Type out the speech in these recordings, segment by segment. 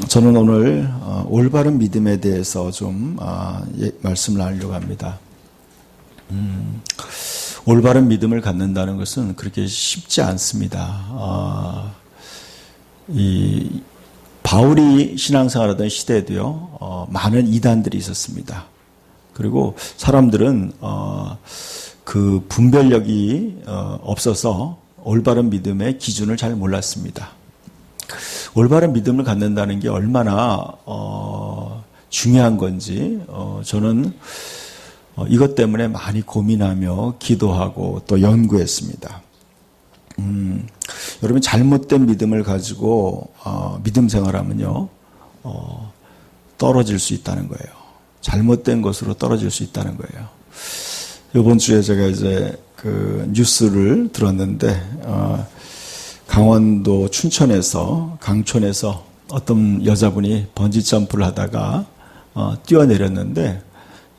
저는 오늘 올바른 믿음에 대해서 좀 말씀을 하려고 합니다. 올바른 믿음을 갖는다는 것은 그렇게 쉽지 않습니다. 이 바울이 신앙생활하던 시대에도요, 많은 이단들이 있었습니다. 그리고 사람들은 그 분별력이 없어서 올바른 믿음의 기준을 잘 몰랐습니다. 올바른 믿음을 갖는다는 게 얼마나 중요한 건지 저는 이것 때문에 많이 고민하며 기도하고 또 연구했습니다. 여러분 잘못된 믿음을 가지고 믿음 생활하면요 떨어질 수 있다는 거예요. 잘못된 것으로 떨어질 수 있다는 거예요. 이번 주에 제가 이제 그 뉴스를 들었는데 강원도 춘천에서 강촌에서 어떤 여자분이 번지 점프를 하다가 뛰어내렸는데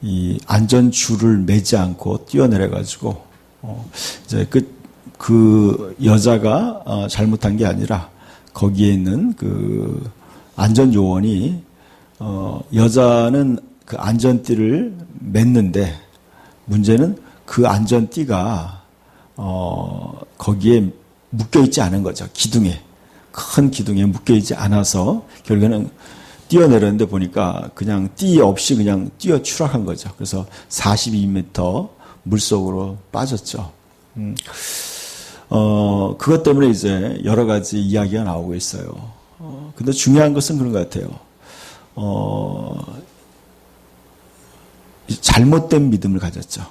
이 안전줄을 매지 않고 뛰어내려가지고 이제 그 여자가 잘못한 게 아니라 거기에 있는 그 안전 요원이 여자는 그 안전띠를 맸는데 문제는 그 안전띠가 거기에 묶여있지 않은 거죠. 기둥에. 큰 기둥에 묶여있지 않아서 결국에는 뛰어내렸는데 보니까 그냥 띠 없이 그냥 뛰어 추락한 거죠. 그래서 42m 물속으로 빠졌죠. 그것 때문에 이제 여러 가지 이야기가 나오고 있어요. 근데 중요한 것은 그런 것 같아요. 잘못된 믿음을 가졌죠.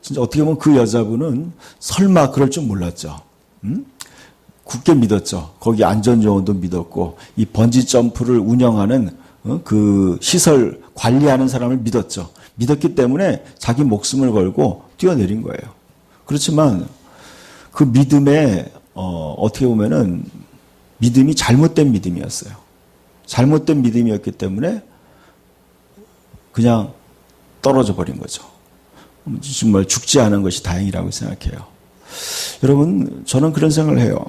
진짜 어떻게 보면 그 여자분은 설마 그럴 줄 몰랐죠. 굳게 믿었죠. 거기 안전요원도 믿었고, 이 번지 점프를 운영하는 그 시설 관리하는 사람을 믿었죠. 믿었기 때문에 자기 목숨을 걸고 뛰어내린 거예요. 그렇지만 그 믿음에, 어떻게 보면은 믿음이 잘못된 믿음이었어요. 잘못된 믿음이었기 때문에 그냥 떨어져 버린 거죠. 정말 죽지 않은 것이 다행이라고 생각해요. 여러분, 저는 그런 생각을 해요.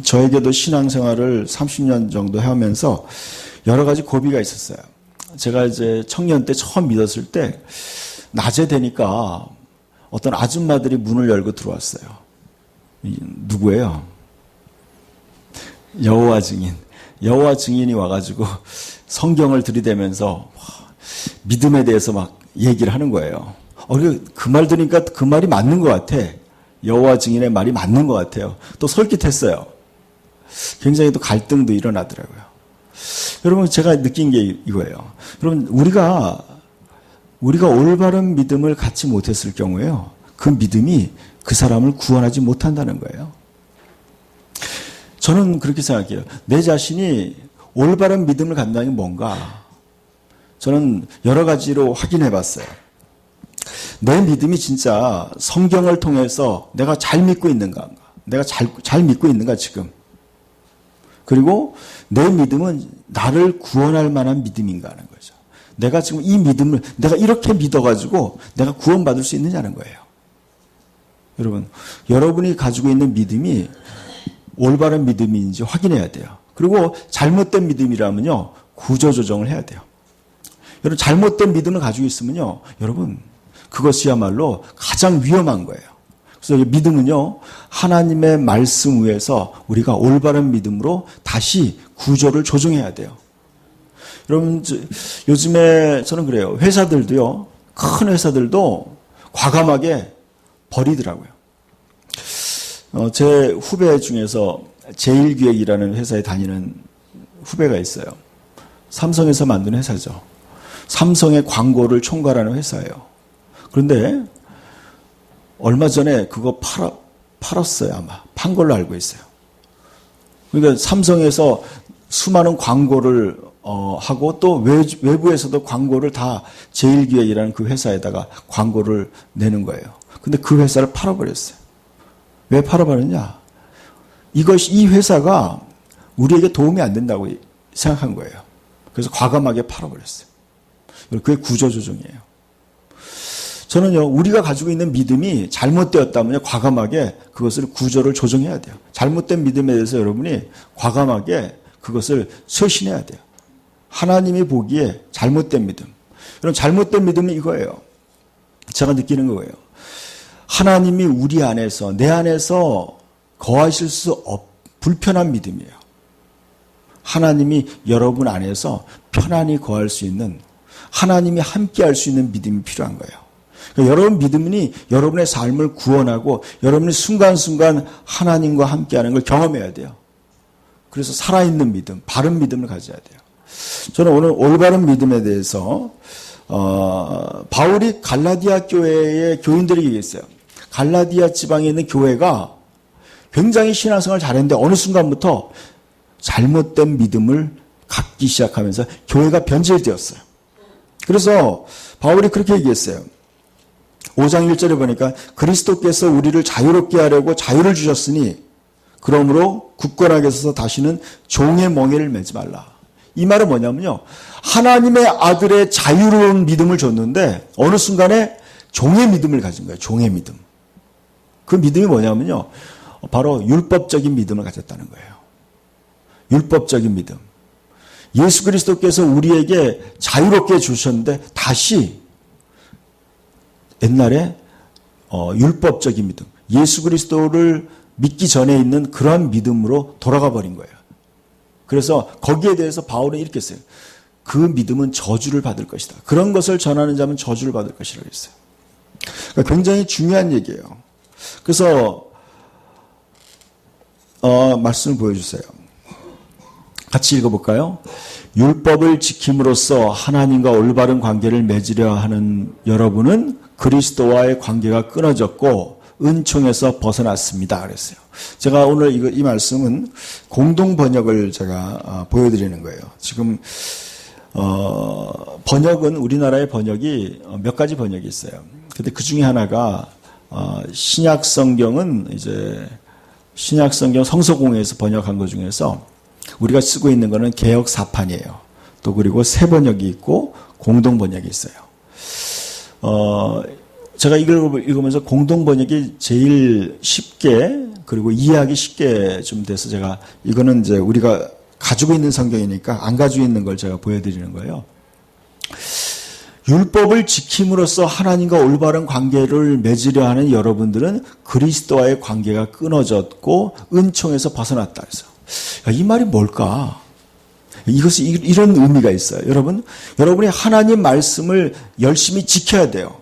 저에게도 신앙생활을 30년 정도 하면서 여러 가지 고비가 있었어요. 제가 이제 청년 때 처음 믿었을 때 낮에 되니까 어떤 아줌마들이 문을 열고 들어왔어요. 누구예요? 여호와 증인. 여호와 증인이 와가지고 성경을 들이대면서 믿음에 대해서 막 얘기를 하는 거예요. 그 말 들으니까 그 말이 맞는 것 같아. 여호와 증인의 말이 맞는 것 같아요. 또 솔깃했어요. 굉장히 또 갈등도 일어나더라고요. 여러분, 제가 느낀 게 이거예요. 여러분, 우리가 올바른 믿음을 갖지 못했을 경우에요, 그 믿음이 그 사람을 구원하지 못한다는 거예요. 저는 그렇게 생각해요. 내 자신이 올바른 믿음을 갖는다는 게 뭔가? 저는 여러 가지로 확인해 봤어요. 내 믿음이 진짜 성경을 통해서 내가 잘 믿고 있는가? 내가 잘 믿고 있는가 지금? 그리고 내 믿음은 나를 구원할 만한 믿음인가 하는 거죠. 내가 지금 이 믿음을 내가 이렇게 믿어가지고 내가 구원받을 수 있느냐는 거예요. 여러분, 여러분이 가지고 있는 믿음이 올바른 믿음인지 확인해야 돼요. 그리고 잘못된 믿음이라면요, 구조조정을 해야 돼요. 여러분, 잘못된 믿음을 가지고 있으면요, 여러분, 그것이야말로 가장 위험한 거예요. 그래서 믿음은요, 하나님의 말씀 위에서 우리가 올바른 믿음으로 다시 구조를 조정해야 돼요. 여러분, 요즘에 저는 그래요. 회사들도요, 큰 회사들도 과감하게 버리더라고요. 제 후배 중에서 제일기획이라는 회사에 다니는 후배가 있어요. 삼성에서 만든 회사죠. 삼성의 광고를 총괄하는 회사예요. 그런데 얼마 전에 그거 팔았어요, 아마. 판 걸로 알고 있어요. 그러니까 삼성에서 수많은 광고를 하고 또 외부에서도 광고를 다 제일기획이라는 그 회사에다가 광고를 내는 거예요. 근데 그 회사를 팔아버렸어요. 왜 팔아버렸냐? 이 회사가 우리에게 도움이 안 된다고 생각한 거예요. 그래서 과감하게 팔아버렸어요. 그게 구조조정이에요. 저는요, 우리가 가지고 있는 믿음이 잘못되었다면 과감하게 그것을 구조를 조정해야 돼요. 잘못된 믿음에 대해서 여러분이 과감하게 그것을 쇄신해야 돼요. 하나님이 보기에 잘못된 믿음. 그럼 잘못된 믿음은 이거예요. 제가 느끼는 거예요. 하나님이 우리 안에서, 내 안에서 거하실 불편한 믿음이에요. 하나님이 여러분 안에서 편안히 거할 수 있는, 하나님이 함께 할 수 있는 믿음이 필요한 거예요. 그러니까 여러분 믿음이 여러분의 삶을 구원하고 여러분이 순간순간 하나님과 함께하는 걸 경험해야 돼요. 그래서 살아있는 믿음, 바른 믿음을 가져야 돼요. 저는 오늘 올바른 믿음에 대해서 바울이 갈라디아 교회의 교인들에게 얘기했어요. 갈라디아 지방에 있는 교회가 굉장히 신앙생활을 잘했는데 어느 순간부터 잘못된 믿음을 갖기 시작하면서 교회가 변질되었어요. 그래서 바울이 그렇게 얘기했어요. 5장 1절에 보니까 그리스도께서 우리를 자유롭게 하려고 자유를 주셨으니 그러므로 굳건하게 서서 다시는 종의 멍에를 매지 말라. 이 말은 뭐냐면요. 하나님의 아들의 자유로운 믿음을 줬는데 어느 순간에 종의 믿음을 가진 거예요. 종의 믿음. 그 믿음이 뭐냐면요. 바로 율법적인 믿음을 가졌다는 거예요. 율법적인 믿음. 예수 그리스도께서 우리에게 자유롭게 주셨는데 다시 옛날에 율법적인 믿음, 예수 그리스도를 믿기 전에 있는 그러한 믿음으로 돌아가 버린 거예요. 그래서 거기에 대해서 바울은 이렇게 했어요. 그 믿음은 저주를 받을 것이다. 그런 것을 전하는 자는 저주를 받을 것이라고 했어요. 그러니까 굉장히 중요한 얘기예요. 그래서 말씀을 보여주세요. 같이 읽어볼까요? 율법을 지킴으로써 하나님과 올바른 관계를 맺으려 하는 여러분은 그리스도와의 관계가 끊어졌고 은총에서 벗어났습니다. 그랬어요. 제가 오늘 이 말씀은 공동 번역을 제가 보여드리는 거예요. 지금 번역은 우리나라의 번역이 몇 가지 번역이 있어요. 근데 그 중에 하나가 신약 성경은 이제 신약 성경 성서공회에서 번역한 것 중에서 우리가 쓰고 있는 거는 개역 사판이에요. 또 그리고 새 번역이 있고 공동 번역이 있어요. 제가 이걸 읽으면서 공동 번역이 제일 쉽게 그리고 이해하기 쉽게 좀 돼서 제가 이거는 이제 우리가 가지고 있는 성경이니까 안 가지고 있는 걸 제가 보여드리는 거예요. 율법을 지킴으로써 하나님과 올바른 관계를 맺으려 하는 여러분들은 그리스도와의 관계가 끊어졌고 은총에서 벗어났다 그래서 이 말이 뭘까? 이것이 이런 의미가 있어요. 여러분이 하나님 말씀을 열심히 지켜야 돼요.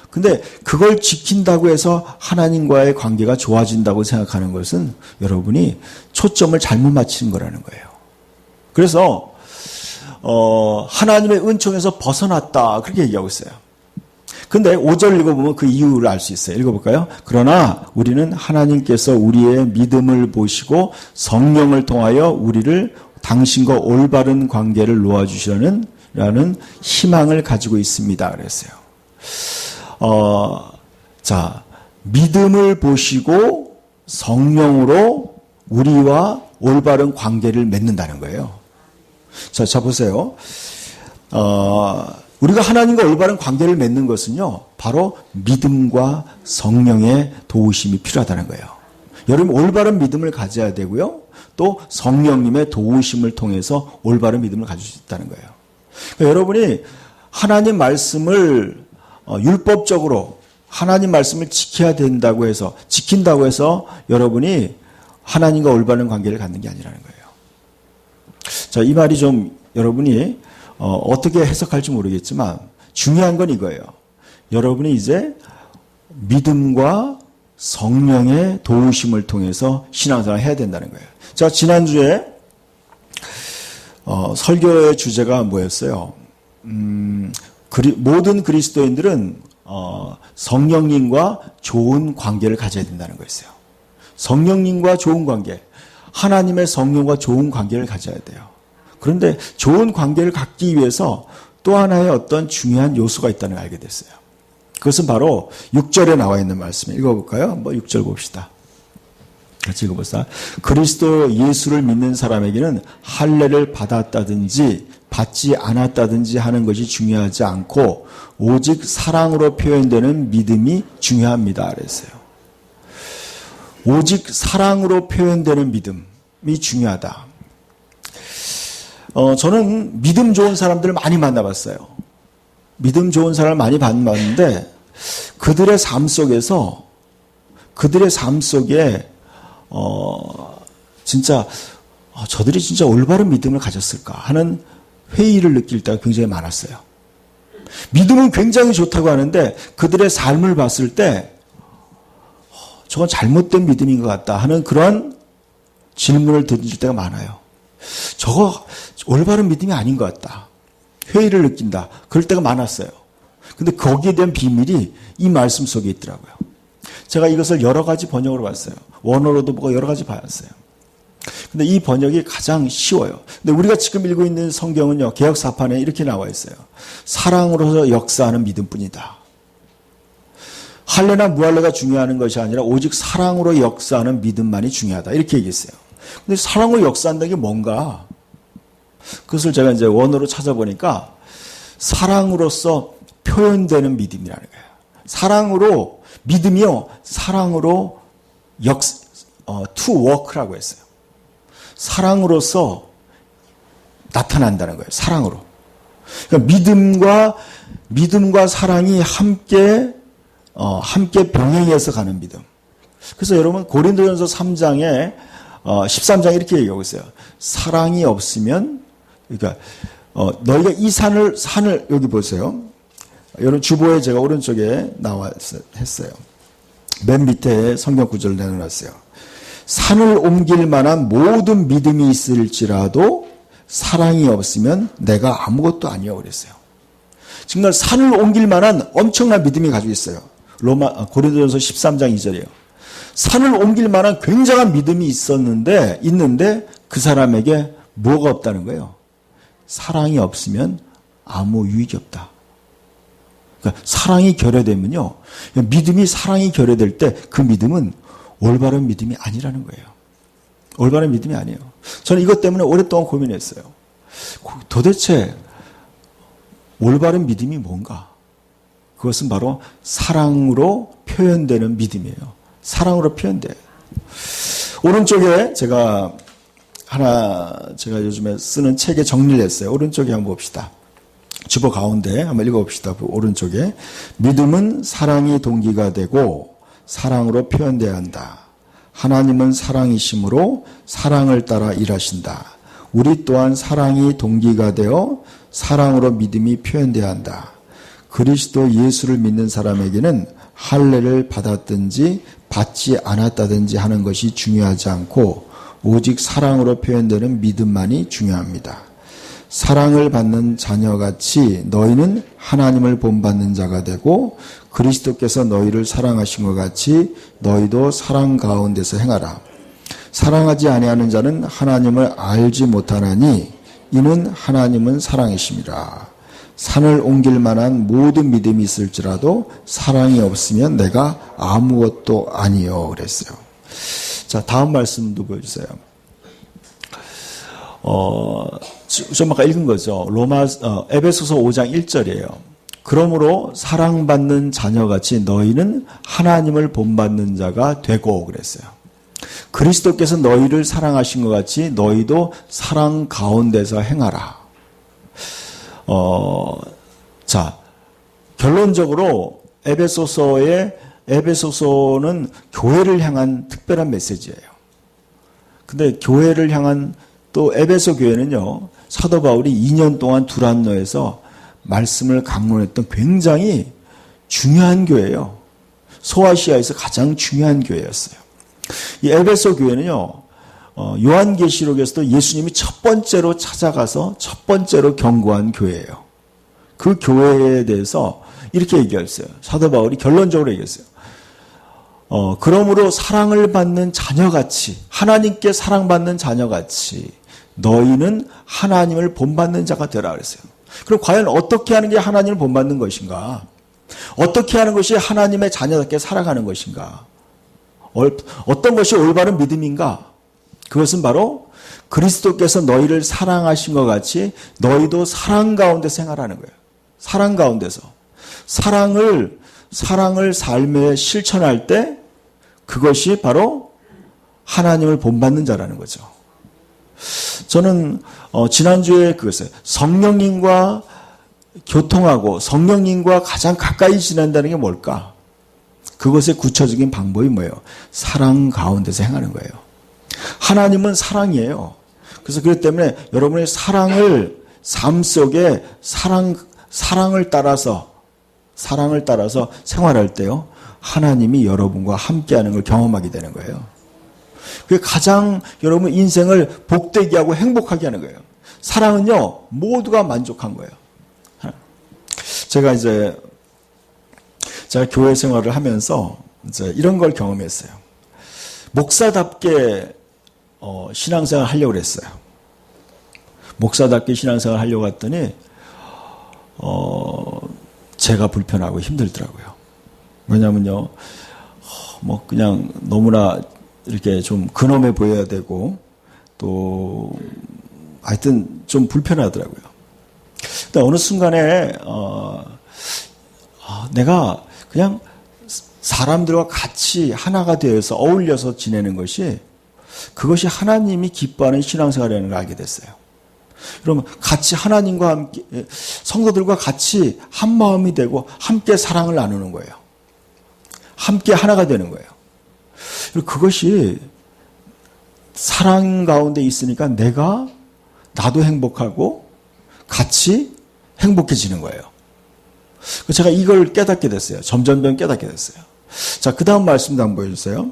근데 그걸 지킨다고 해서 하나님과의 관계가 좋아진다고 생각하는 것은 여러분이 초점을 잘못 맞추는 거라는 거예요. 그래서 하나님의 은총에서 벗어났다 그렇게 얘기하고 있어요. 근데 5절 읽어보면 그 이유를 알 수 있어요. 읽어볼까요? 그러나 우리는 하나님께서 우리의 믿음을 보시고 성령을 통하여 우리를 당신과 올바른 관계를 놓아주시라는 희망을 가지고 있습니다. 그랬어요. 자, 믿음을 보시고 성령으로 우리와 올바른 관계를 맺는다는 거예요. 자 보세요. 우리가 하나님과 올바른 관계를 맺는 것은요, 바로 믿음과 성령의 도우심이 필요하다는 거예요. 여러분, 올바른 믿음을 가져야 되고요, 또 성령님의 도우심을 통해서 올바른 믿음을 가질 수 있다는 거예요. 그러니까 여러분이 하나님 말씀을 율법적으로 하나님 말씀을 지킨다고 해서 여러분이 하나님과 올바른 관계를 갖는 게 아니라는 거예요. 자, 이 말이 좀 여러분이 어떻게 해석할지 모르겠지만 중요한 건 이거예요. 여러분이 이제 믿음과 성령의 도우심을 통해서 신앙생활을 해야 된다는 거예요. 제가 지난주에 설교의 주제가 뭐였어요? 모든 그리스도인들은 성령님과 좋은 관계를 가져야 된다는 거였어요. 성령님과 좋은 관계, 하나님의 성령과 좋은 관계를 가져야 돼요. 그런데 좋은 관계를 갖기 위해서 또 하나의 어떤 중요한 요소가 있다는 걸 알게 됐어요. 그것은 바로 6절에 나와 있는 말씀. 읽어볼까요? 한번 6절 봅시다. 같이 읽어봅시다. 그리스도 예수를 믿는 사람에게는 할례를 받았다든지 받지 않았다든지 하는 것이 중요하지 않고 오직 사랑으로 표현되는 믿음이 중요합니다. 그랬어요. 오직 사랑으로 표현되는 믿음이 중요하다. 저는 믿음 좋은 사람들을 많이 만나봤어요. 믿음 좋은 사람을 많이 만나봤는데 그들의 삶 속에 진짜 저들이 진짜 올바른 믿음을 가졌을까 하는 회의를 느낄 때가 굉장히 많았어요. 믿음은 굉장히 좋다고 하는데 그들의 삶을 봤을 때 저건 잘못된 믿음인 것 같다 하는 그런 질문을 던질 때가 많아요. 저거 올바른 믿음이 아닌 것 같다. 회의를 느낀다. 그럴 때가 많았어요. 근데 거기에 대한 비밀이 이 말씀 속에 있더라고요. 제가 이것을 여러 가지 번역으로 봤어요. 원어로도 보고 여러 가지 봤어요. 근데 이 번역이 가장 쉬워요. 근데 우리가 지금 읽고 있는 성경은요, 개역사판에 이렇게 나와 있어요. 사랑으로서 역사하는 믿음뿐이다. 할례나 무할례가 중요한 것이 아니라 오직 사랑으로 역사하는 믿음만이 중요하다. 이렇게 얘기했어요. 근데 사랑으로 역사한다는 게 뭔가? 그것을 제가 이제 원어로 찾아보니까 사랑으로서 표현되는 믿음이라는 거예요. 사랑으로, 믿음이요, 사랑으로 to work라고 했어요. 사랑으로서 나타난다는 거예요. 사랑으로. 그러니까 믿음과 사랑이 함께 병행해서 가는 믿음. 그래서 여러분, 고린도전서 3장에, 13장에 이렇게 얘기하고 있어요. 사랑이 없으면, 그러니까, 너희가 이 산을, 여기 보세요. 여러분, 주보에 제가 오른쪽에 했어요. 맨 밑에 성경 구절을 내놓았어요. 산을 옮길 만한 모든 믿음이 있을지라도 사랑이 없으면 내가 아무것도 아니요 그랬어요. 정말 산을 옮길 만한 엄청난 믿음이 가지고 있어요. 고린도전서 13장 2절이에요. 산을 옮길 만한 굉장한 믿음이 있는데 그 사람에게 뭐가 없다는 거예요? 사랑이 없으면 아무 유익이 없다. 그러니까 사랑이 결여되면요. 사랑이 결여될 때 그 믿음은 올바른 믿음이 아니라는 거예요. 올바른 믿음이 아니에요. 저는 이것 때문에 오랫동안 고민했어요. 도대체 올바른 믿음이 뭔가? 그것은 바로 사랑으로 표현되는 믿음이에요. 사랑으로 표현돼요. 오른쪽에 제가 요즘에 쓰는 책에 정리를 했어요. 오른쪽에 한번 봅시다. 주보 가운데 한번 읽어봅시다. 오른쪽에. 믿음은 사랑이 동기가 되고 사랑으로 표현돼야 한다. 하나님은 사랑이시므로 사랑을 따라 일하신다. 우리 또한 사랑이 동기가 되어 사랑으로 믿음이 표현돼야 한다. 그리스도 예수를 믿는 사람에게는 할례를 받았든지 받지 않았다든지 하는 것이 중요하지 않고 오직 사랑으로 표현되는 믿음만이 중요합니다. 사랑을 받는 자녀같이 너희는 하나님을 본받는 자가 되고 그리스도께서 너희를 사랑하신 것 같이 너희도 사랑 가운데서 행하라. 사랑하지 아니하는 자는 하나님을 알지 못하나니 이는 하나님은 사랑이심이라. 산을 옮길 만한 모든 믿음이 있을지라도 사랑이 없으면 내가 아무것도 아니요 그랬어요. 자, 다음 말씀도 보여주세요. 좀 아까 읽은 거죠. 에베소서 5장 1절이에요. 그러므로 사랑받는 자녀같이 너희는 하나님을 본받는 자가 되고 그랬어요. 그리스도께서 너희를 사랑하신 것 같이 너희도 사랑 가운데서 행하라. 자, 결론적으로 에베소서는 교회를 향한 특별한 메시지예요. 근데 교회를 향한 또 에베소 교회는요, 사도 바울이 2년 동안 두란노에서 말씀을 강론했던 굉장히 중요한 교회예요. 소아시아에서 가장 중요한 교회였어요. 이 에베소 교회는요, 요한계시록에서도 예수님이 첫 번째로 찾아가서 첫 번째로 경고한 교회예요. 그 교회에 대해서 이렇게 얘기했어요. 사도 바울이 결론적으로 얘기했어요. 그러므로 사랑을 받는 자녀같이, 하나님께 사랑받는 자녀같이 너희는 하나님을 본받는 자가 되라 그랬어요. 그럼 과연 어떻게 하는 게 하나님을 본받는 것인가? 어떻게 하는 것이 하나님의 자녀답게 살아가는 것인가? 어떤 것이 올바른 믿음인가? 그것은 바로 그리스도께서 너희를 사랑하신 것 같이 너희도 사랑 가운데 생활하는 거예요. 사랑 가운데서. 사랑을 삶에 실천할 때 그것이 바로 하나님을 본받는 자라는 거죠. 저는 지난주에 그랬어요. 성령님과 교통하고 성령님과 가장 가까이 지낸다는 게 뭘까? 그것의 구체적인 방법이 뭐예요? 사랑 가운데서 행하는 거예요. 하나님은 사랑이에요. 그래서 그렇기 때문에 여러분의 사랑을 삶 속에 사랑을 따라서 생활할 때요. 하나님이 여러분과 함께하는 걸 경험하게 되는 거예요. 그게 가장 여러분 인생을 복되게 하고 행복하게 하는 거예요. 사랑은요, 모두가 만족한 거예요. 제가 교회 생활을 하면서 이런 걸 경험했어요. 목사답게 신앙생활 하려고 그랬어요. 목사답게 신앙생활 하려고 했더니 제가 불편하고 힘들더라고요. 왜냐면요, 그냥 너무나 이렇게 좀 근엄해 보여야 되고 또 하여튼 좀 불편하더라고요. 근데 어느 순간에 내가 그냥 사람들과 같이 하나가 되어서 어울려서 지내는 그것이 하나님이 기뻐하는 신앙생활이라는 걸 알게 됐어요. 그러면 같이 하나님과 함께 성도들과 같이 한 마음이 되고 함께 사랑을 나누는 거예요. 함께 하나가 되는 거예요. 그리고 그것이 사랑 가운데 있으니까 나도 행복하고 같이 행복해지는 거예요. 제가 이걸 깨닫게 됐어요. 점점 깨닫게 됐어요. 자, 그 다음 말씀도 한번 보여주세요.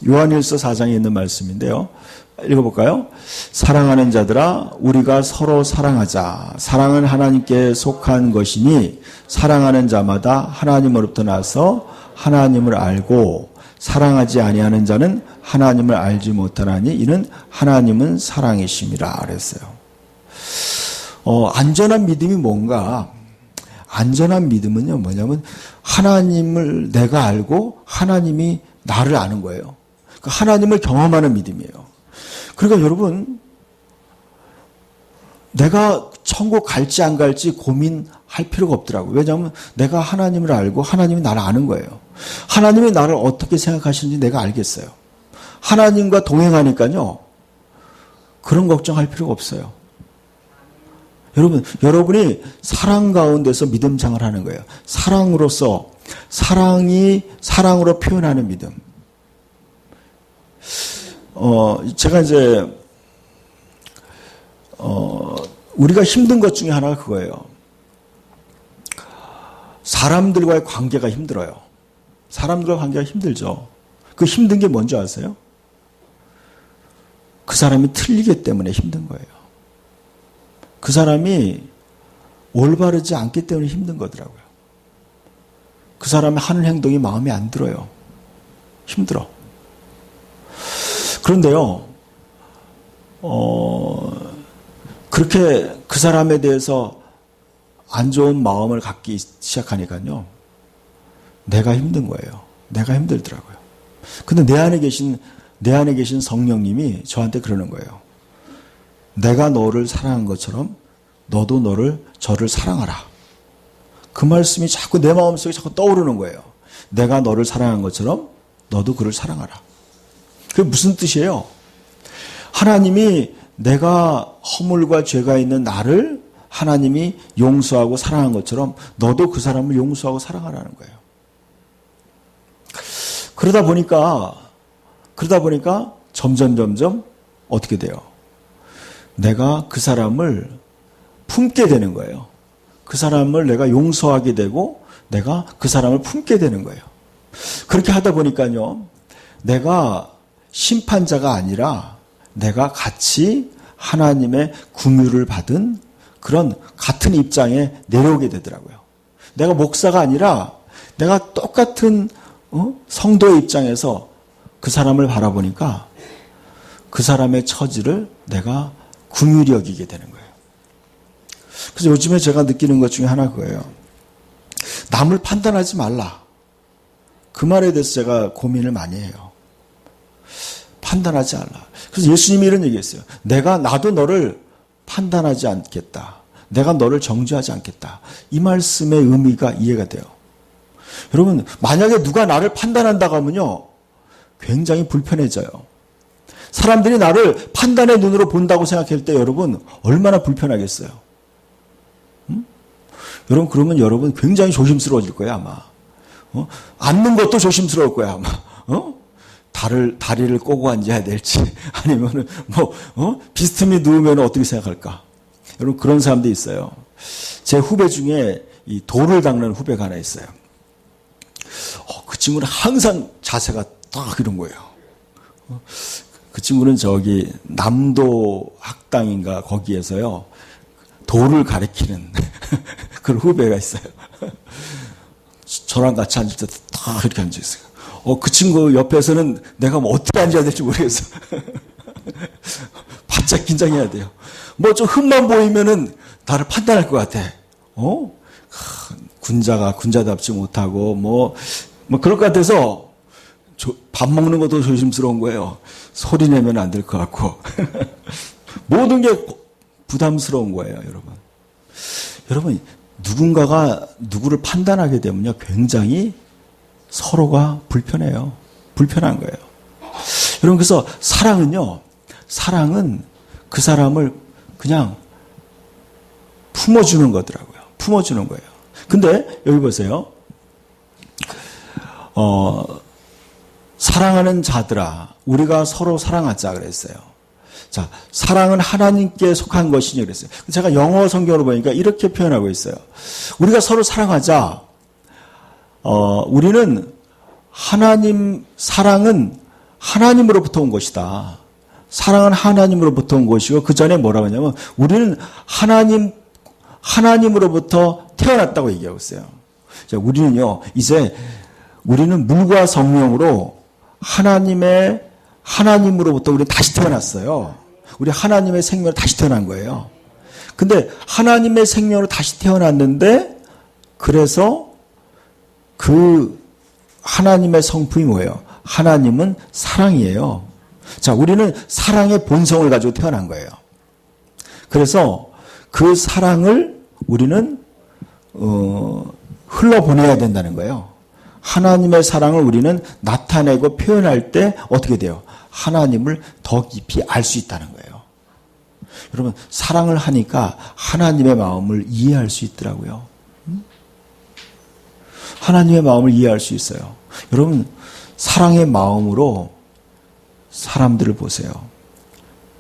요한일서 4장에 있는 말씀인데요. 읽어볼까요? 사랑하는 자들아, 우리가 서로 사랑하자. 사랑은 하나님께 속한 것이니 사랑하는 자마다 하나님으로부터 나서 하나님을 알고 사랑하지 아니하는 자는 하나님을 알지 못하나니 이는 하나님은 사랑이심이라 그랬어요. 안전한 믿음이 뭔가? 안전한 믿음은요, 뭐냐면 하나님을 내가 알고 하나님이 나를 아는 거예요. 그러니까 하나님을 경험하는 믿음이에요. 그러니까 여러분, 내가 천국 갈지 안 갈지 고민할 필요가 없더라고요. 왜냐하면 내가 하나님을 알고 하나님이 나를 아는 거예요. 하나님이 나를 어떻게 생각하시는지 내가 알겠어요. 하나님과 동행하니까요, 그런 걱정할 필요가 없어요. 여러분이 사랑 가운데서 믿음 생활을 하는 거예요. 사랑으로서, 사랑으로 표현하는 믿음. 제가 우리가 힘든 것 중에 하나가 그거예요. 사람들과의 관계가 힘들어요. 사람들과의 관계가 힘들죠. 그 힘든 게 뭔지 아세요? 그 사람이 틀리기 때문에 힘든 거예요. 그 사람이 올바르지 않기 때문에 힘든 거더라고요. 그 사람이 하는 행동이 마음에 안 들어요. 힘들어. 그런데요, 그렇게 그 사람에 대해서 안 좋은 마음을 갖기 시작하니까요, 내가 힘든 거예요. 내가 힘들더라고요. 근데 내 안에 계신 성령님이 저한테 그러는 거예요. 내가 너를 사랑한 것처럼 너도 저를 사랑하라. 그 말씀이 자꾸 내 마음속에 자꾸 떠오르는 거예요. 내가 너를 사랑한 것처럼 너도 그를 사랑하라. 그게 무슨 뜻이에요? 하나님이 내가 허물과 죄가 있는 나를 하나님이 용서하고 사랑한 것처럼 너도 그 사람을 용서하고 사랑하라는 거예요. 그러다 보니까 점점 어떻게 돼요? 내가 그 사람을 품게 되는 거예요. 그 사람을 내가 용서하게 되고 내가 그 사람을 품게 되는 거예요. 그렇게 하다 보니까요, 내가 심판자가 아니라 내가 같이 하나님의 긍휼을 받은 그런 같은 입장에 내려오게 되더라고요. 내가 목사가 아니라 내가 똑같은 성도의 입장에서 그 사람을 바라보니까 그 사람의 처지를 내가 긍휼히 여기게 되는 거예요. 그래서 요즘에 제가 느끼는 것 중에 하나 그거예요. 남을 판단하지 말라. 그 말에 대해서 제가 고민을 많이 해요. 판단하지 않아. 그래서 예수님이 이런 얘기했어요. 나도 너를 판단하지 않겠다. 내가 너를 정죄하지 않겠다. 이 말씀의 의미가 이해가 돼요. 여러분, 만약에 누가 나를 판단한다고 하면요, 굉장히 불편해져요. 사람들이 나를 판단의 눈으로 본다고 생각할 때 여러분, 얼마나 불편하겠어요. 여러분, 그러면 여러분 굉장히 조심스러워질 거예요, 아마. 앉는 것도 조심스러울 거야, 아마. 다리를 꼬고 앉아야 될지, 아니면은, 비스듬히 누우면 어떻게 생각할까? 여러분, 그런 사람도 있어요. 제 후배 중에 이 돌을 닦는 후배가 하나 있어요. 그 친구는 항상 자세가 딱 이런 거예요. 그 친구는 저기 남도 학당인가 거기에서요, 돌을 가리키는 그런 후배가 있어요. 저랑 같이 앉을 때 딱 이렇게 앉아있어요. 그 친구 옆에서는 내가 뭐 어떻게 앉아야 될지 모르겠어. 바짝 긴장해야 돼요. 뭐 좀 흠만 보이면은 나를 판단할 것 같아. 군자답지 못하고 뭐 그럴 것 같아서 밥 먹는 것도 조심스러운 거예요. 소리 내면 안 될 것 같고. 모든 게 부담스러운 거예요, 여러분. 여러분, 누군가가 누구를 판단하게 되면요, 굉장히 서로가 불편해요. 불편한 거예요. 여러분, 그래서 사랑은 그 사람을 그냥 품어주는 거더라고요. 품어주는 거예요. 근데 여기 보세요. 사랑하는 자들아, 우리가 서로 사랑하자 그랬어요. 자, 사랑은 하나님께 속한 것이니 그랬어요. 제가 영어 성경으로 보니까 이렇게 표현하고 있어요. 우리가 서로 사랑하자. 우리는 사랑은 하나님으로부터 온 것이다. 사랑은 하나님으로부터 온 것이고, 그 전에 뭐라고 하냐면, 우리는 하나님으로부터 태어났다고 얘기하고 있어요. 자, 우리는 물과 성령으로 하나님으로부터 우리 다시 태어났어요. 우리 하나님의 생명으로 다시 태어난 거예요. 근데 하나님의 생명으로 다시 태어났는데, 그래서 그 하나님의 성품이 뭐예요? 하나님은 사랑이에요. 자, 우리는 사랑의 본성을 가지고 태어난 거예요. 그래서 그 사랑을 우리는 흘러보내야 된다는 거예요. 하나님의 사랑을 우리는 나타내고 표현할 때 어떻게 돼요? 하나님을 더 깊이 알 수 있다는 거예요. 여러분, 사랑을 하니까 하나님의 마음을 이해할 수 있더라고요. 하나님의 마음을 이해할 수 있어요. 여러분, 사랑의 마음으로 사람들을 보세요.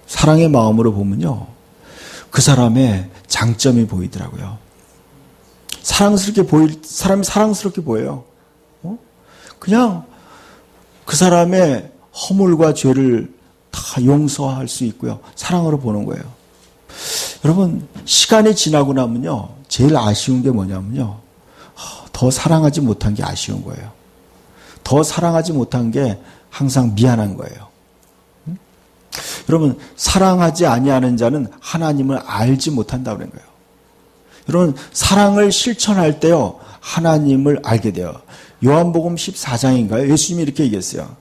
사랑의 마음으로 보면요, 그 사람의 장점이 보이더라고요. 사람이 사랑스럽게 보여요. 그냥 그 사람의 허물과 죄를 다 용서할 수 있고요. 사랑으로 보는 거예요. 여러분, 시간이 지나고 나면요, 제일 아쉬운 게 뭐냐면요, 더 사랑하지 못한 게 아쉬운 거예요. 더 사랑하지 못한 게 항상 미안한 거예요. 여러분, 사랑하지 아니하는 자는 하나님을 알지 못한다고 그런 거예요. 여러분, 사랑을 실천할 때요, 하나님을 알게 돼요. 요한복음 14장인가요? 예수님이 이렇게 얘기했어요.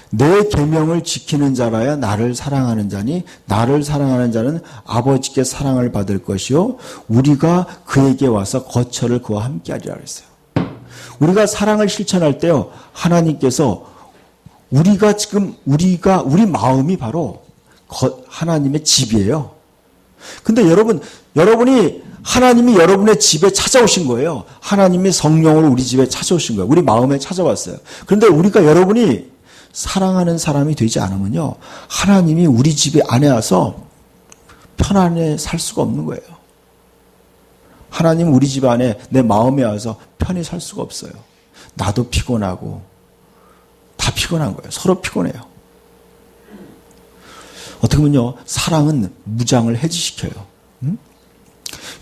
내 계명을 지키는 자라야 나를 사랑하는 자니, 나를 사랑하는 자는 아버지께 사랑을 받을 것이요, 우리가 그에게 와서 거처를 그와 함께 하리라 그랬어요. 우리가 사랑을 실천할 때요, 하나님께서 우리 마음이 바로 하나님의 집이에요. 근데 여러분이 하나님이 여러분의 집에 찾아오신 거예요. 하나님이 성령으로 우리 집에 찾아오신 거예요. 우리 마음에 찾아왔어요. 그런데 여러분이 사랑하는 사람이 되지 않으면요, 하나님이 우리 집 안에 와서 편안해 살 수가 없는 거예요. 하나님은 우리 집 안에 내 마음에 와서 편히 살 수가 없어요. 나도 피곤하고 다 피곤한 거예요. 서로 피곤해요. 어떻게 보면요, 사랑은 무장을 해지시켜요.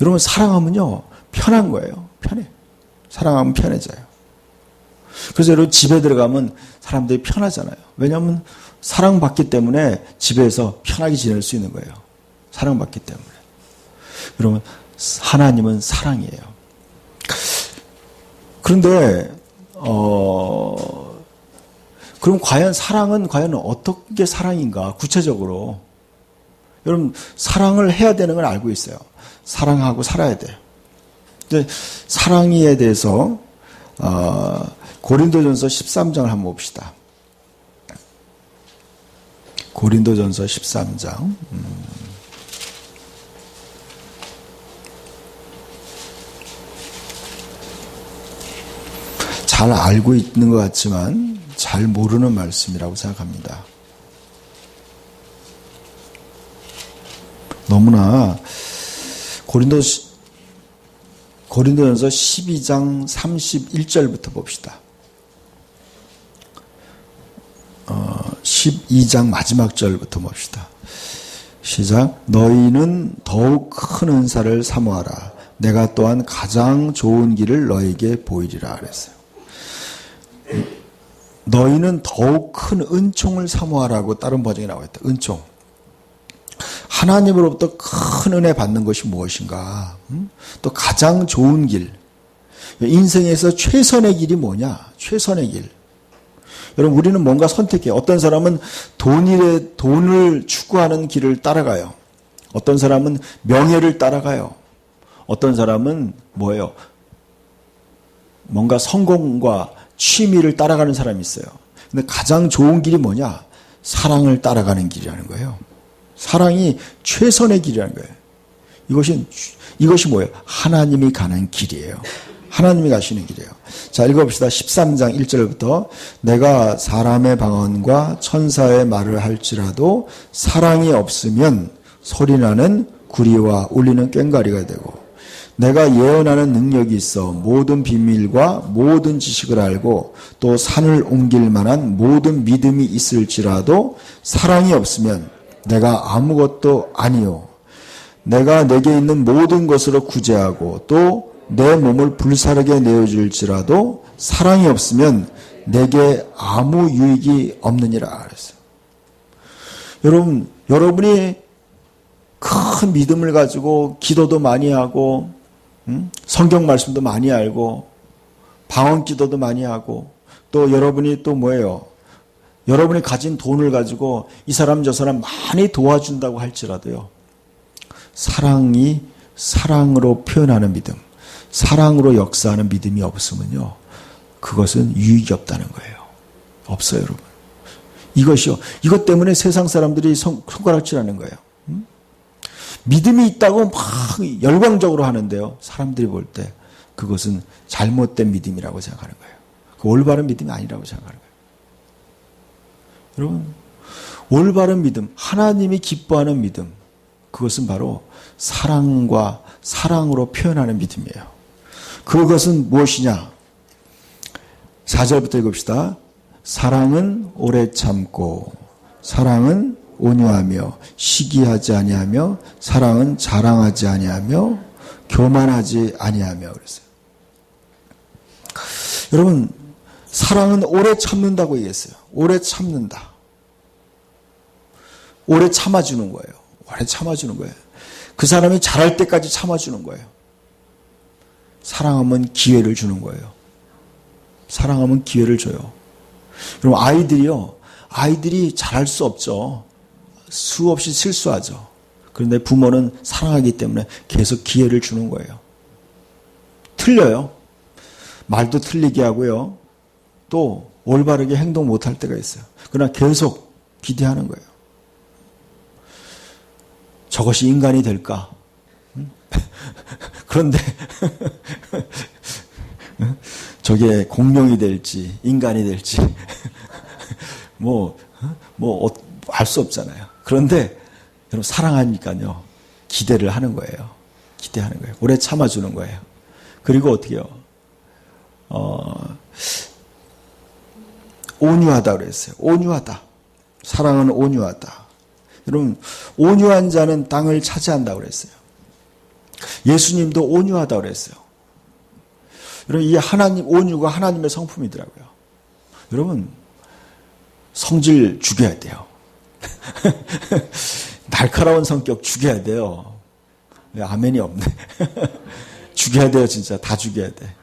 여러분, 사랑하면요, 편한 거예요. 편해. 사랑하면 편해져요. 그래서 여러분, 집에 들어가면 사람들이 편하잖아요. 왜냐하면 사랑받기 때문에 집에서 편하게 지낼 수 있는 거예요. 사랑받기 때문에. 여러분, 하나님은 사랑이에요. 그런데 그럼 과연 사랑은 과연 어떻게 사랑인가? 구체적으로. 여러분, 사랑을 해야 되는 걸 알고 있어요. 사랑하고 살아야 돼요. 이제 사랑에 대해서 고린도전서 13장을 한번 봅시다. 고린도전서 13장. 잘 알고 있는 것 같지만 잘 모르는 말씀이라고 생각합니다. 너무나 고린도전서 12장 31절부터 봅시다. 12장 마지막 절부터 봅시다. 시작. 너희는 더욱 큰 은사를 사모하라. 내가 또한 가장 좋은 길을 너에게 보이리라 그랬어요. 너희는 더욱 큰 은총을 사모하라고 다른 버전이 나와 있다. 은총. 하나님으로부터 큰 은혜 받는 것이 무엇인가? 또 가장 좋은 길. 인생에서 최선의 길이 뭐냐? 최선의 길. 여러분, 우리는 뭔가 선택해요. 어떤 사람은 돈을 추구하는 길을 따라가요. 어떤 사람은 명예를 따라가요. 어떤 사람은 뭐예요? 뭔가 성공과 취미를 따라가는 사람이 있어요. 근데 가장 좋은 길이 뭐냐? 사랑을 따라가는 길이라는 거예요. 사랑이 최선의 길이라는 거예요. 이것이 뭐예요? 하나님이 가는 길이에요. 하나님이 가시는 길이에요. 자, 읽어봅시다. 13장 1절부터 내가 사람의 방언과 천사의 말을 할지라도 사랑이 없으면 소리나는 구리와 울리는 꽹과리가 되고 내가 예언하는 능력이 있어 모든 비밀과 모든 지식을 알고 또 산을 옮길 만한 모든 믿음이 있을지라도 사랑이 없으면 내가 아무것도 아니요. 내가 내게 있는 모든 것으로 구제하고 또 내 몸을 불사르게 내어줄지라도 사랑이 없으면 내게 아무 유익이 없느니라 그랬어요. 여러분이 큰 믿음을 가지고 기도도 많이 하고 성경 말씀도 많이 알고 방언 기도도 많이 하고 또 여러분이 또 뭐예요? 여러분이 가진 돈을 가지고 이 사람 저 사람 많이 도와준다고 할지라도요. 사랑이 사랑으로 표현하는 믿음, 사랑으로 역사하는 믿음이 없으면요. 그것은 유익이 없다는 거예요. 없어요, 여러분. 이것 때문에 세상 사람들이 손가락질하는 거예요. 믿음이 있다고 막 열광적으로 하는데요. 사람들이 볼 때 그것은 잘못된 믿음이라고 생각하는 거예요. 그 올바른 믿음이 아니라고 생각하는 거예요. 여러분, 올바른 믿음, 하나님이 기뻐하는 믿음, 그것은 바로 사랑과 사랑으로 표현하는 믿음이에요. 그것은 무엇이냐? 4절부터 읽읍시다. 사랑은 오래 참고 사랑은 온유하며 시기하지 아니하며 사랑은 자랑하지 아니하며 교만하지 아니하며 그랬어요. 여러분, 사랑은 오래 참는다고 얘기했어요. 오래 참는다. 오래 참아주는 거예요. 오래 참아주는 거예요. 그 사람이 잘할 때까지 참아주는 거예요. 사랑하면 기회를 주는 거예요. 사랑하면 기회를 줘요. 그럼 아이들이 잘할 수 없죠. 수없이 실수하죠. 그런데 부모는 사랑하기 때문에 계속 기회를 주는 거예요. 틀려요. 말도 틀리게 하고요. 또 올바르게 행동 못할 때가 있어요. 그러나 계속 기대하는 거예요. 저것이 인간이 될까? 그런데 저게 공룡이 될지 인간이 될지 알 수 없잖아요. 그런데 여러분 사랑하니까요. 기대를 하는 거예요. 기대하는 거예요. 오래 참아주는 거예요. 그리고 어떻게 해요? 온유하다 그랬어요. 온유하다. 사랑은 온유하다. 여러분, 온유한 자는 땅을 차지한다고 그랬어요. 예수님도 온유하다고 그랬어요. 여러분, 이 온유가 하나님의 성품이더라고요. 여러분, 성질 죽여야 돼요. 날카로운 성격 죽여야 돼요. 아멘이 없네. 죽여야 돼요, 진짜. 다 죽여야 돼.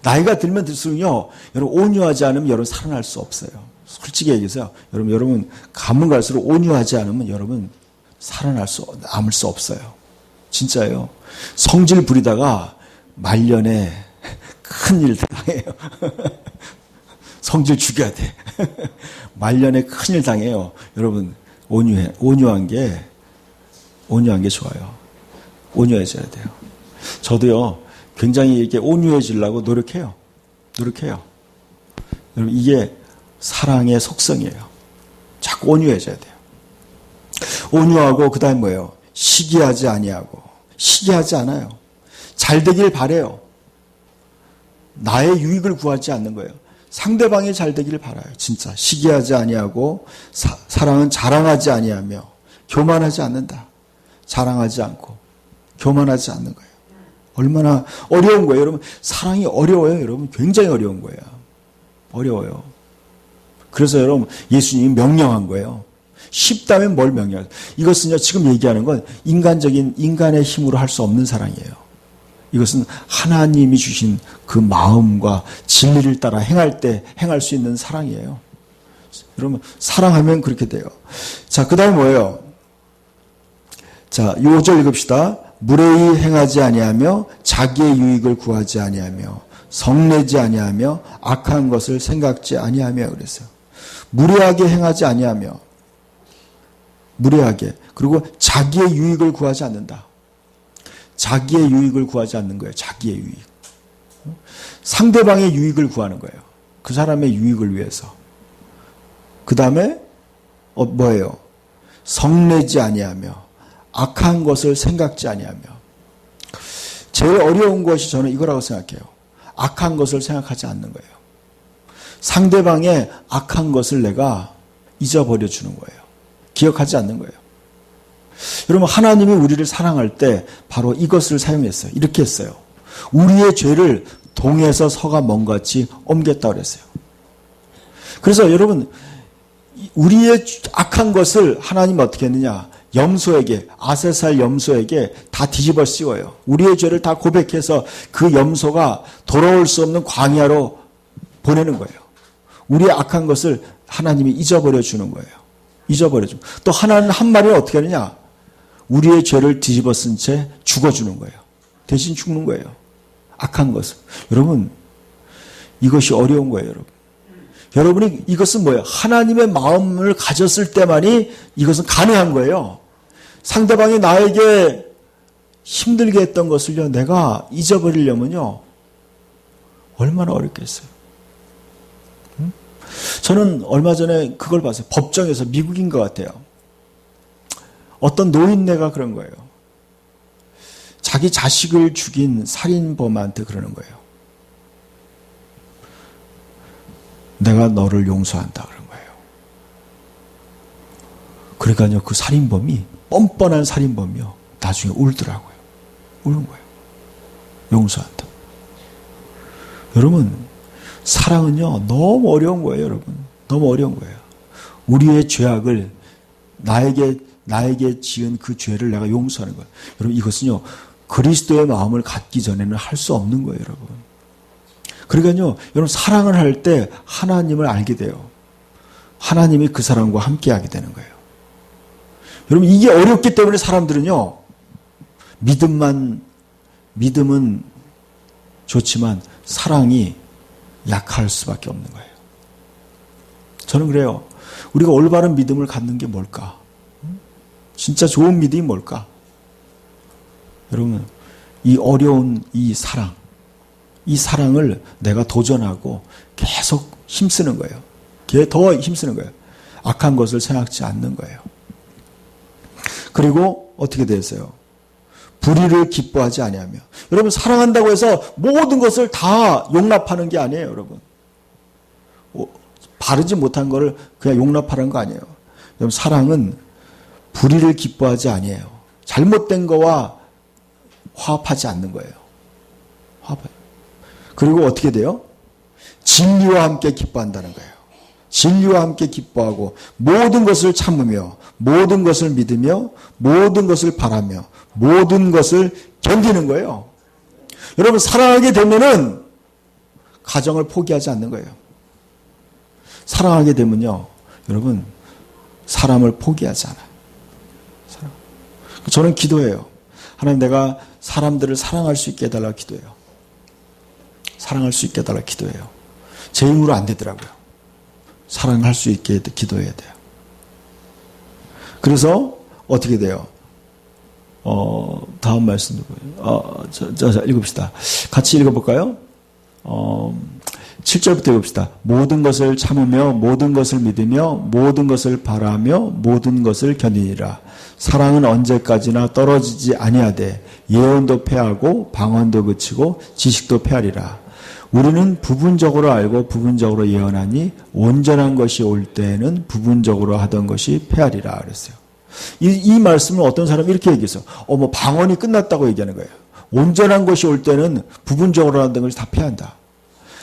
나이가 들면 들수록요, 여러분 온유하지 않으면 여러분 살아날 수 없어요. 솔직히 얘기해서요. 여러분 가면 갈수록 온유하지 않으면 여러분 남을 수 없어요. 진짜예요. 성질 부리다가 말년에 큰일 당해요. 성질 죽여야 돼. 말년에 큰일 당해요. 여러분 온유한 게 좋아요. 온유해져야 돼요. 저도요, 굉장히 이렇게 온유해지려고 노력해요. 여러분, 이게 사랑의 속성이에요. 자꾸 온유해져야 돼요. 온유하고, 그 다음에 뭐예요? 시기하지 아니하고. 시기하지 않아요. 잘 되길 바라요. 나의 유익을 구하지 않는 거예요. 상대방이 잘 되기를 바라요. 진짜. 시기하지 아니하고, 사랑은 자랑하지 아니하며, 교만하지 않는다. 자랑하지 않고, 교만하지 않는 거예요. 얼마나 어려운 거예요. 여러분, 사랑이 어려워요. 여러분, 굉장히 어려운 거예요. 어려워요. 그래서 여러분, 예수님이 명령한 거예요. 쉽다면 뭘 명령해요? 이것은요, 지금 얘기하는 건 인간의 힘으로 할 수 없는 사랑이에요. 이것은 하나님이 주신 그 마음과 진리를 따라 행할 때 행할 수 있는 사랑이에요. 여러분, 사랑하면 그렇게 돼요. 자, 그 다음에 뭐예요? 자, 5절 읽읍시다. 무례히 행하지 아니하며 자기의 유익을 구하지 아니하며 성내지 아니하며 악한 것을 생각지 아니하며 그랬어요. 무례하게 행하지 아니하며 무례하게 그리고 자기의 유익을 구하지 않는다. 자기의 유익을 구하지 않는 거예요. 자기의 유익. 상대방의 유익을 구하는 거예요. 그 사람의 유익을 위해서. 그 다음에 뭐예요? 성내지 아니하며 악한 것을 생각지 아니하며. 제일 어려운 것이 저는 이거라고 생각해요. 악한 것을 생각하지 않는 거예요. 상대방의 악한 것을 내가 잊어버려 주는 거예요. 기억하지 않는 거예요. 여러분, 하나님이 우리를 사랑할 때 바로 이것을 사용했어요. 이렇게 했어요. 우리의 죄를 동에서 서가 먼같이 옮겼다고 그랬어요. 그래서 여러분, 우리의 악한 것을 하나님이 어떻게 했느냐? 염소에게, 아세살 염소에게 다 뒤집어 씌워요. 우리의 죄를 다 고백해서 그 염소가 돌아올 수 없는 광야로 보내는 거예요. 우리의 악한 것을 하나님이 잊어버려 주는 거예요. 잊어버려 주고. 또 하나는 한 마리는 어떻게 하느냐? 우리의 죄를 뒤집어 쓴 채 죽어주는 거예요. 대신 죽는 거예요. 악한 것을. 여러분, 이것이 어려운 거예요, 여러분. 여러분이 이것은 뭐예요? 하나님의 마음을 가졌을 때만이 이것은 가능한 거예요. 상대방이 나에게 힘들게 했던 것을요, 내가 잊어버리려면요, 얼마나 어렵겠어요. 저는 얼마 전에 그걸 봤어요. 법정에서, 미국인 것 같아요. 어떤 노인네가 그런 거예요. 자기 자식을 죽인 살인범한테 그러는 거예요. 내가 너를 용서한다 그런 거예요. 그러니까요, 그 살인범이, 뻔뻔한 살인범이요, 나중에 울더라고요. 우는 거예요. 용서한다. 여러분, 사랑은요, 너무 어려운 거예요, 여러분. 너무 어려운 거예요. 우리의 죄악을, 나에게 지은 그 죄를 내가 용서하는 거예요. 여러분, 이것은요, 그리스도의 마음을 갖기 전에는 할 수 없는 거예요, 여러분. 그러니까요, 여러분, 사랑을 할 때 하나님을 알게 돼요. 하나님이 그 사람과 함께 하게 되는 거예요. 여러분, 이게 어렵기 때문에 사람들은요, 믿음은 좋지만 사랑이 약할 수밖에 없는 거예요. 저는 그래요. 우리가 올바른 믿음을 갖는 게 뭘까? 진짜 좋은 믿음이 뭘까? 여러분, 이 어려운 이 사랑을 내가 도전하고 계속 힘쓰는 거예요. 더 힘쓰는 거예요. 악한 것을 생각지 않는 거예요. 그리고 어떻게 되세요? 불의를 기뻐하지 아니하며. 여러분, 사랑한다고 해서 모든 것을 다 용납하는 게 아니에요, 여러분. 바르지 못한 거를 그냥 용납하는 거 아니에요. 여러분, 사랑은 불의를 기뻐하지 아니에요. 잘못된 거와 화합하지 않는 거예요. 그리고 어떻게 돼요? 진리와 함께 기뻐한다는 거예요. 진리와 함께 기뻐하고 모든 것을 참으며 모든 것을 믿으며 모든 것을 바라며 모든 것을 견디는 거예요. 여러분, 사랑하게 되면은 가정을 포기하지 않는 거예요. 사랑하게 되면요, 여러분, 사람을 포기하지 않아요. 저는 기도해요. 하나님, 내가 사람들을 사랑할 수 있게 해달라고 기도해요. 사랑할 수 있게 해달라고 기도해요. 제 힘으로 안 되더라고요. 사랑할 수 있게 기도해야 돼요. 그래서 어떻게 돼요? 다음 말씀 누구예요? 자, 읽읍시다. 같이 읽어볼까요? 7절부터 읽읍시다. 모든 것을 참으며 모든 것을 믿으며 모든 것을 바라며 모든 것을 견디니라. 사랑은 언제까지나 떨어지지 아니하되 예언도 패하고 방언도 그치고 지식도 패하리라. 우리는 부분적으로 알고 부분적으로 예언하니 온전한 것이 올 때에는 부분적으로 하던 것이 패하리라 그랬어요. 이 말씀을 어떤 사람이 이렇게 얘기했어요. 뭐 방언이 끝났다고 얘기하는 거예요. 온전한 것이 올 때는 부분적으로 하던 것이 다 패한다.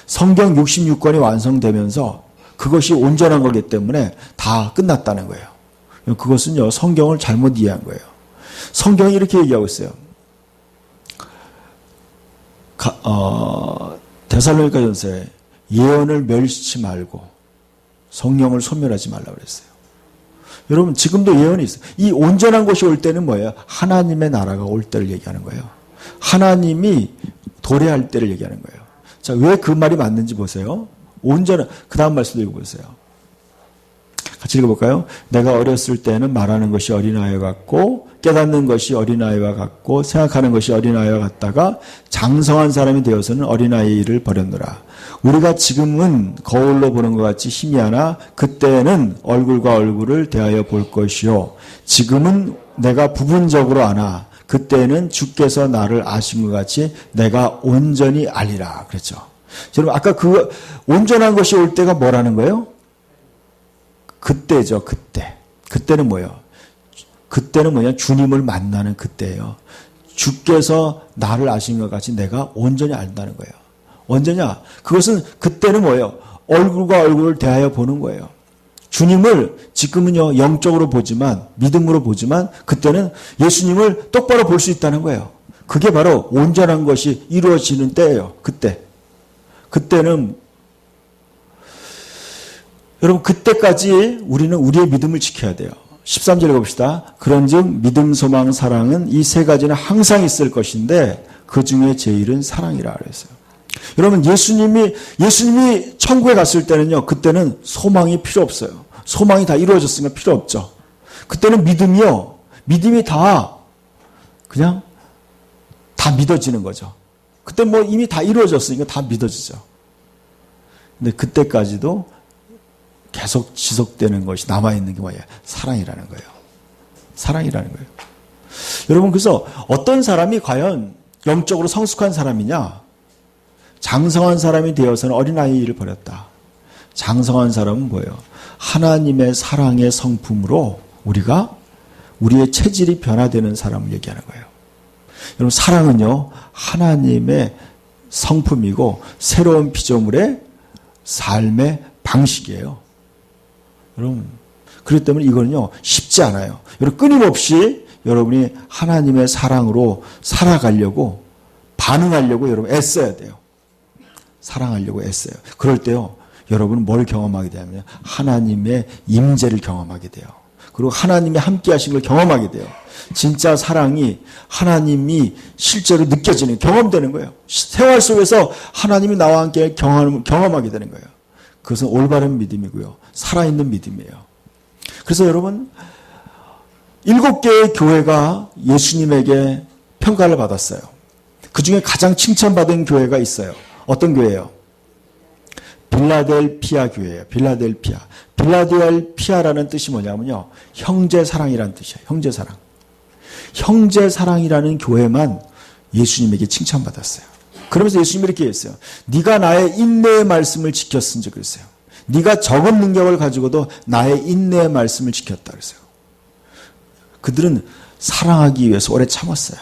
성경 66권이 완성되면서 그것이 온전한 거기 때문에 다 끝났다는 거예요. 그것은요, 성경을 잘못 이해한 거예요. 성경이 이렇게 얘기하고 있어요. 데살로니가전서에 예언을 멸시치 말고 성령을 소멸하지 말라고 그랬어요. 여러분, 지금도 예언이 있어요. 이 온전한 것이 올 때는 뭐예요? 하나님의 나라가 올 때를 얘기하는 거예요. 하나님이 도래할 때를 얘기하는 거예요. 자, 왜 그 말이 맞는지 보세요. 온전한, 그 다음 말씀도 읽어보세요. 같이 읽어볼까요? 내가 어렸을 때는 말하는 것이 어린아이와 같고 깨닫는 것이 어린아이와 같고 생각하는 것이 어린아이와 같다가 장성한 사람이 되어서는 어린아이를 버렸노라. 우리가 지금은 거울로 보는 것 같이 희미하나 그때는 얼굴과 얼굴을 대하여 볼 것이요. 지금은 내가 부분적으로 아나 그때는 주께서 나를 아신 것 같이 내가 온전히 알리라. 그랬죠. 여러분, 아까 그 온전한 것이 올 때가 뭐라는 거예요? 그때죠, 그때. 그때는 뭐예요? 그때는 뭐냐? 주님을 만나는 그때예요. 주께서 나를 아신 것 같이 내가 온전히 안다는 거예요. 언제냐? 그것은 그때는 뭐예요? 얼굴과 얼굴을 대하여 보는 거예요. 주님을 지금은요, 영적으로 보지만, 믿음으로 보지만, 그때는 예수님을 똑바로 볼 수 있다는 거예요. 그게 바로 온전한 것이 이루어지는 때예요. 그때. 그때는 여러분, 그때까지 우리는 우리의 믿음을 지켜야 돼요. 13절 읽어봅시다. 그런즉 믿음, 소망, 사랑은 이 세 가지는 항상 있을 것인데 그 중에 제일은 사랑이라 그랬어요. 여러분, 예수님이 천국에 갔을 때는요, 그때는 소망이 필요 없어요. 소망이 다 이루어졌으니까 필요 없죠. 그때는 믿음이 다 그냥 다 믿어지는 거죠. 그때 뭐 이미 다 이루어졌으니까 다 믿어지죠. 근데 그때까지도 계속 지속되는 것이 남아있는 게 뭐예요? 사랑이라는 거예요. 사랑이라는 거예요. 여러분, 그래서 어떤 사람이 과연 영적으로 성숙한 사람이냐? 장성한 사람이 되어서는 어린아이를 버렸다. 장성한 사람은 뭐예요? 하나님의 사랑의 성품으로 우리의 체질이 변화되는 사람을 얘기하는 거예요. 여러분, 사랑은요, 하나님의 성품이고 새로운 피조물의 삶의 방식이에요. 여러분, 그렇기 때문에 이거는요, 쉽지 않아요. 여러분, 끊임없이 여러분이 하나님의 사랑으로 살아가려고, 반응하려고 여러분 애써야 돼요. 사랑하려고 애써요. 그럴 때요, 여러분은 뭘 경험하게 되냐면 하나님의 임재를 경험하게 돼요. 그리고 하나님이 함께 하신 걸 경험하게 돼요. 진짜 사랑이 하나님이 실제로 느껴지는, 경험되는 거예요. 생활 속에서 하나님이 나와 함께 경험하게 되는 거예요. 그것은 올바른 믿음이고요. 살아있는 믿음이에요. 그래서 여러분, 7개의 교회가 예수님에게 평가를 받았어요. 그 중에 가장 칭찬받은 교회가 있어요. 어떤 교회예요? 빌라델피아 교회예요. 빌라델피아. 빌라델피아라는 뜻이 뭐냐면요, 형제사랑이라는 뜻이에요. 형제사랑. 형제사랑이라는 교회만 예수님에게 칭찬받았어요. 그러면서 예수님이 이렇게 했어요. 네가 나의 인내의 말씀을 지켰은지 그랬어요. 네가 적은 능력을 가지고도 나의 인내의 말씀을 지켰다 그랬어요. 그들은 사랑하기 위해서 오래 참았어요.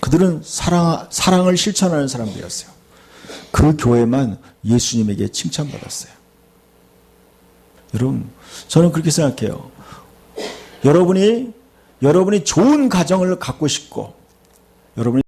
그들은 사랑을 실천하는 사람들이었어요. 그 교회만 예수님에게 칭찬받았어요. 여러분, 저는 그렇게 생각해요. 여러분이 좋은 가정을 갖고 싶고, 여러분이